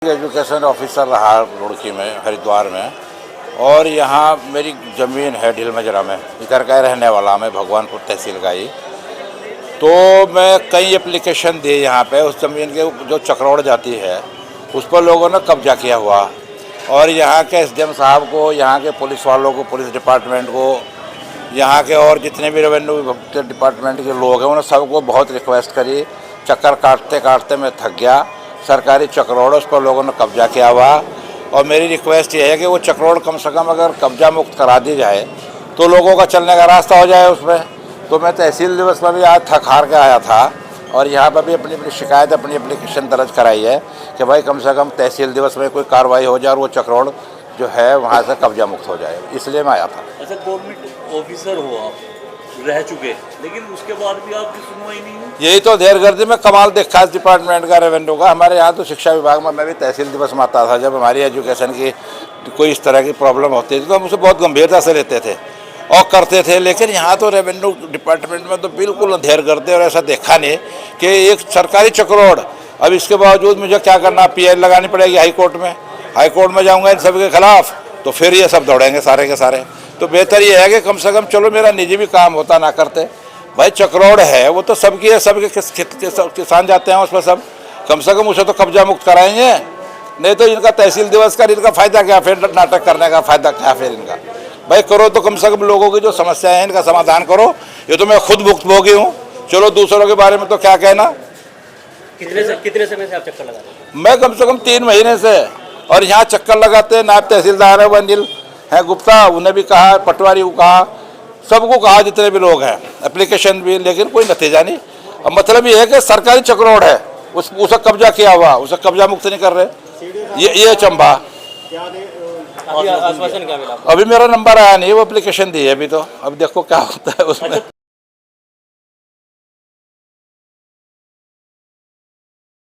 Education officer रहा रुड़की में, हरिद्वार में। और यहाँ मेरी ज़मीन है ढील मजरा में, इधर का रहने वाला मैं, भगवानपुर तहसील का ही। तो मैं कई एप्लीकेशन दिए यहाँ पे, उस ज़मीन के जो चक्रोड़ जाती है उस पर लोगों ने कब्जा किया हुआ। और यहाँ के एसडीएम साहब को, यहाँ के पुलिस वालों को, पुलिस डिपार्टमेंट को, यहाँ के और जितने भी रेवेन्यू डिपार्टमेंट के लोग हैं, उन्होंने सबको बहुत रिक्वेस्ट करी। चक्कर काटते काटते मैं थक गया। सरकारी चक्रोड़ उस पर लोगों ने कब्जा किया हुआ। और मेरी रिक्वेस्ट ये है कि वो चक्रोड़ कम से कम अगर कब्जा मुक्त करा दी जाए तो लोगों का चलने का रास्ता हो जाए उसमें। तो मैं तहसील दिवस पर भी आज थक हार के आया था और यहाँ पर भी अपनी अपनी शिकायत, अपनी एप्लीकेशन दर्ज कराई है कि भाई कम से कम तहसील दिवस में कोई कार्रवाई हो जाए और वो चक्रोड़ जो है वहाँ से कब्जा मुक्त हो जाए, इसलिए मैं आया था। अच्छा, गवर्नमेंट ऑफिसर हो आप, रह चुके, लेकिन उसके बाद भी आपकी सुनवाई नहीं हुई। यही तो देरगर्दी में कमाल देखा इस डिपार्टमेंट का, रेवेन्यू का। हमारे यहाँ तो शिक्षा विभाग में मैं भी तहसील दिवस में आता था, जब हमारी एजुकेशन की कोई इस तरह की प्रॉब्लम होती थी तो हम उसे बहुत गंभीरता से लेते थे और करते थे। लेकिन यहाँ तो रेवेन्यू डिपार्टमेंट में तो बिल्कुल अंधेर करते, और ऐसा देखा नहीं कि एक सरकारी चक्रोड़। अब इसके बावजूद मुझे क्या करना, पीआई लगानी पड़ेगी हाई कोर्ट में। हाई कोर्ट में जाऊँगा इन सब के खिलाफ तो फिर ये सब दौड़ेंगे सारे के सारे। तो बेहतर ये है कि कम से कम चलो मेरा निजी भी काम होता ना करते। भाई चक्रोड़ है वो तो सबकी है, सबके किसान जाते हैं उसमें सब, कम से कम उसे तो कब्जा मुक्त कराएंगे। नहीं तो इनका तहसील दिवस का इनका फ़ायदा क्या, फिर नाटक करने का फ़ायदा क्या फिर इनका। भाई करो तो कम से कम लोगों की जो समस्याएं हैं इनका समाधान करो। ये तो मैं खुद भुक्तभोगी हूँ, चलो दूसरों के बारे में तो क्या कहना। कितने समय से आप चक्कर लगा रहे हैं? मैं कम से कम 3 महीने से, और यहाँ चक्कर लगाते हैं। नायब तहसीलदार है वो अनिल है गुप्ता, उन्हें भी कहा, पटवारी को कहा, सबको कहा, जितने भी लोग हैं, एप्लीकेशन भी, लेकिन कोई नतीजा नहीं। अब मतलब ये है कि सरकारी चक्रोड़ है, उसे कब्जा किया हुआ, उसे कब्जा मुक्त नहीं कर रहे। ये चंबा। आश्वासन क्या मिला? अभी मेरा नंबर आया नहीं, वो एप्लीकेशन दी है अभी तो, अब देखो क्या होता है उसमें।